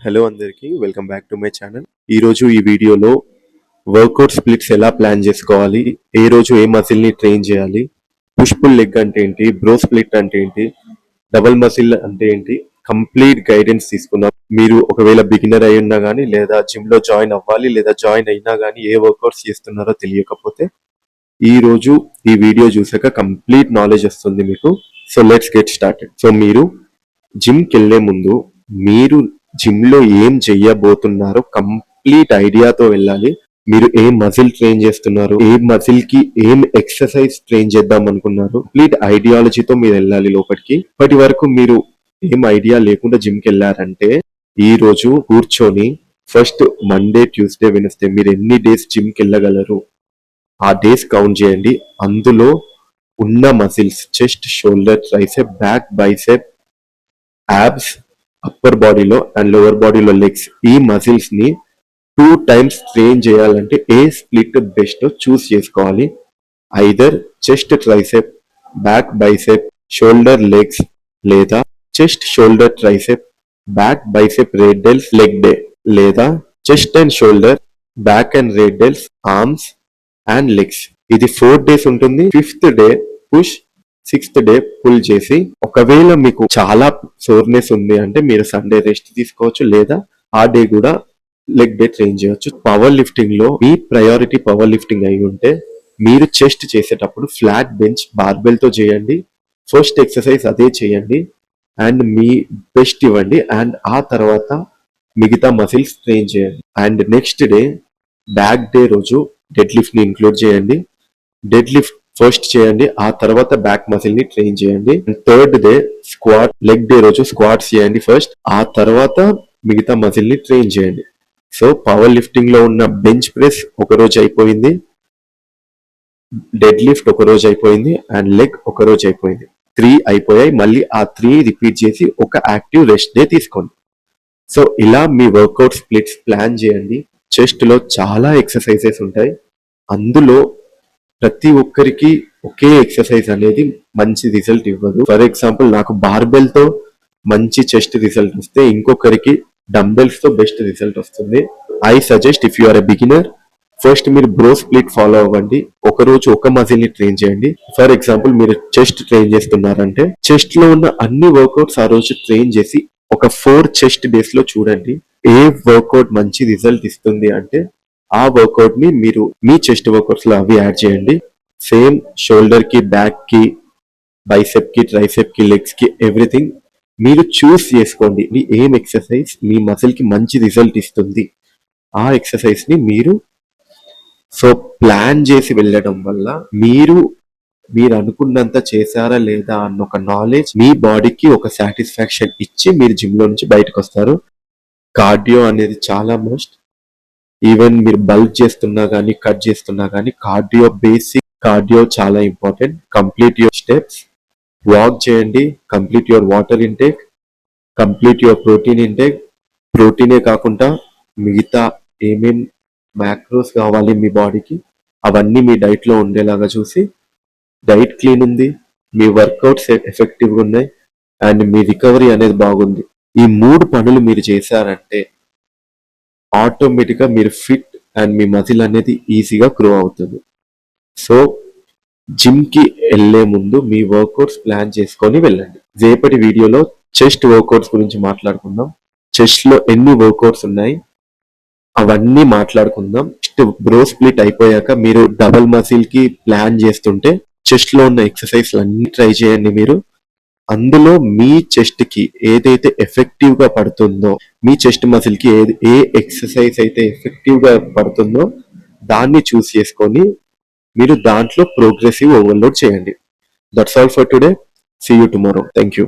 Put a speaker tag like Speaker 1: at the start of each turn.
Speaker 1: Hello అందరికీ welcome back to my channel. ఈరోజు ఈ వీడియోలో వర్కౌట్ స్ప్లిట్స్ ఎలా ప్లాన్ చేసుకోవాలి, ఏ రోజు ఏ మసిల్ని ట్రైన్ చేయాలి, పుష్ పుల్ లెగ్ అంటే ఏంటి, బ్రో స్ప్లిట్ అంటే ఏంటి, డబుల్ మసిల్ అంటే ఏంటి, కంప్లీట్ గైడెన్స్ తీసుకుందాం. మీరు ఒకవేళ బిగినర్ అయి ఉన్నా కానీ లేదా జిమ్ లో జాయిన్ అవ్వాలి లేదా జాయిన్ అయినా కానీ ఏ వర్కౌట్స్ చేస్తున్నారో తెలియకపోతే ఈ రోజు ఈ వీడియో చూసాక కంప్లీట్ నాలెడ్జ్ వస్తుంది మీకు. So let's get started. So మీరు జిమ్కి వెళ్లే ముందు మీరు జిమ్ లో ఏం చెయ్యబోతున్నారో కంప్లీట్ ఐడియాతో వెళ్ళాలి. మీరు ఏం మజిల్ ట్రైన్ చేస్తున్నారు, ఏ మజిల్ కి ఏం ఎక్సర్సైజ్ ట్రైన్ చేద్దాం అనుకున్నారు, కంప్లీట్ ఐడియాలజీతో మీరు వెళ్ళాలి లోపలికి. ఇప్పటి వరకు మీరు ఏం ఐడియా లేకుండా జిమ్ కి వెళ్ళారంటే ఈ రోజు కూర్చొని ఫస్ట్ మండే, ట్యూస్డే, వెనస్డే మీరు ఎన్ని డేస్ జిమ్ కి వెళ్ళగలరు ఆ డేస్ కౌంట్ చేయండి. అందులో ఉన్న muscles chest, shoulder, tricep, back, bicep, abs, upper బాడీలో అండ్ లోవర్ బాడీలో లెగ్స్, ఈ మజిల్స్ ని 2 times ట్రైన్ చేయాలంటే ఏ స్ప్లిట్ బెస్ట్ చూస్ చేసుకోవాలి. Either chest tricep, back bicep, shoulder legs, లేదా chest shoulder tricep, back bicep radials leg day, లేదా chest and shoulder, back and radials, arms and legs. ఇది 4 days ఉంటుంది. 5th day push, 6th day pull చేసి, ఒకవేళ మీకు చాలా soreness ఉంది అంటే మీరు సండే రెస్ట్ తీసుకోవచ్చు, లేదా ఆ డే కూడా లెగ్ డే ట్రైన్ చేయొచ్చు. పవర్ లిఫ్టింగ్ లో మీ ప్రయారిటీ పవర్ లిఫ్టింగ్ అయి ఉంటే మీరు చెస్ట్ చేసేటప్పుడు ఫ్లాట్ బెంచ్ బార్బెల్ తో చేయండి. ఫస్ట్ ఎక్సర్సైజ్ అదే చేయండి అండ్ మీ బెస్ట్ ఇవ్వండి అండ్ ఆ తర్వాత మిగతా మసిల్స్ ట్రైన్ చేయండి. And next day back day రోజు డెడ్ లిఫ్ట్ ని ఇంక్లూడ్ చేయండి. డెడ్ లిఫ్ట్ ఫస్ట్ చేయండి, ఆ తర్వాత బ్యాక్ మసిల్ ని ట్రైన్ చేయండి. 3rd day squat, leg day రోజు స్క్వాట్స్ చేయండి ఫస్ట్, ఆ తర్వాత మిగతా మసిల్ ని ట్రైన్ చేయండి. సో పవర్ లిఫ్టింగ్ లో ఉన్న బెంచ్ ప్రెస్ ఒక రోజు అయిపోయింది, డెడ్ లిఫ్ట్ ఒక రోజు అయిపోయింది అండ్ లెగ్ ఒక రోజు అయిపోయింది. 3 అయిపోయాయి. మళ్ళీ ఆ 3 రిపీట్ చేసి ఒక యాక్టివ్ రెస్ట్ డే తీసుకోండి. సో ఇలా మీ వర్కౌట్ స్ప్లిట్స్ ప్లాన్ చేయండి. చెస్ట్ లో చాలా ఎక్సర్సైజెస్ ఉంటాయి, అందులో ప్రతి ఒక్కరికి ఒకే ఎక్సర్సైజ్ అనేది మంచి రిజల్ట్ ఇవ్వదు. ఫర్ ఎగ్జాంపుల్ నాకు బార్బెల్ తో మంచి చెస్ట్ రిజల్ట్ వస్తే ఇంకొకరికి డంబెల్స్ తో బెస్ట్ రిజల్ట్ వస్తుంది. I suggest if you are a beginner, first మీరు బ్రో స్ప్లిట్ ఫాలో అవ్వండి. ఒక రోజు ఒక మజిల్ ని ట్రైన్ చేయండి. ఫర్ ఎగ్జాంపుల్ మీరు చెస్ట్ ట్రైన్ చేస్తున్నారంటే చెస్ట్ లో ఉన్న అన్ని వర్కౌట్స్ ఆ రోజు ట్రైన్ చేసి ఒక 4 చెస్ట్ డేస్ లో చూడండి ఏ వర్కౌట్ మంచి రిజల్ట్ ఇస్తుంది అంటే ఆ వర్కౌట్ ని మీరు మీ చెస్ట్ వర్కౌట్స్ లో అవి యాడ్ చేయండి. సేమ్ షోల్డర్ కి, బ్యాక్ కి, బైసెప్ కి, ట్రైసెప్ కి, లెగ్స్ కి, ఎవ్రీథింగ్ మీరు చూస్ చేసుకోండి. ఏం ఎక్సర్సైజ్ మీ మసిల్ కి మంచి రిజల్ట్ ఇస్తుంది ఆ ఎక్సర్సైజ్ ని మీరు సో ప్లాన్ చేసి వెళ్ళడం వల్ల మీరు అనుకున్నంత చేశారా లేదా అన్న ఒక నాలెడ్జ్ మీ బాడీకి ఒక సాటిస్ఫాక్షన్ ఇచ్చి మీరు జిమ్ లో నుంచి బయటకు వస్తారు. కార్డియో అనేది చాలా మస్ట్. ఈవెన్ మీరు బల్క్ చేస్తున్నా కానీ కట్ చేస్తున్నా కానీ కార్డియో, బేసిక్ కార్డియో చాలా important. Complete your steps, walk చేయండి, complete your water intake, complete your protein intake. ప్రోటీనే కాకుండా మిగతా ఏమేం మ్యాక్రోస్ కావాలి మీ బాడీకి అవన్నీ మీ డైట్ లో ఉండేలాగా చూసి, డైట్ క్లీన్ ఉంది, మీ వర్కౌట్స్ ఎఫెక్టివ్గా ఉన్నాయి అండ్ మీ రికవరీ అనేది బాగుంది, ఈ 3 పనులు మీరు చేశారంటే ఆటోమేటిక్ గా మీరు ఫిట్ అండ్ మీ మజిల్ అనేది ఈజీగా గ్రో అవుతుంది. సో జిమ్ కి వెళ్లే ముందు మీ వర్కౌట్స్ ప్లాన్ చేసుకొని వెళ్ళండి. రేపటి వీడియోలో చెస్ట్ వర్కౌట్స్ గురించి మాట్లాడుకుందాం. చెస్ట్ లో ఎన్ని వర్కౌట్స్ ఉన్నాయి అవన్నీ మాట్లాడుకుందాం. బ్రో స్ప్లిట్ అయిపోయాక మీరు డబుల్ మసిల్ కి ప్లాన్ చేస్తుంటే చెస్ట్ లో ఉన్న ఎక్సర్సైజ్ అన్ని ట్రై చేయండి మీరు. అందులో మీ చెస్ట్ కి ఏదైతే ఎఫెక్టివ్ గా పడుతుందో, మీ చెస్ట్ మసిల్ కి ఏ ఎక్సర్సైజ్ అయితే ఎఫెక్టివ్ గా పడుతుందో దాన్ని చూస్ చేసుకొని మీరు దాంట్లో ప్రోగ్రెసివ్ ఓవర్లోడ్ చేయండి. That's all for today. See you tomorrow. Thank you.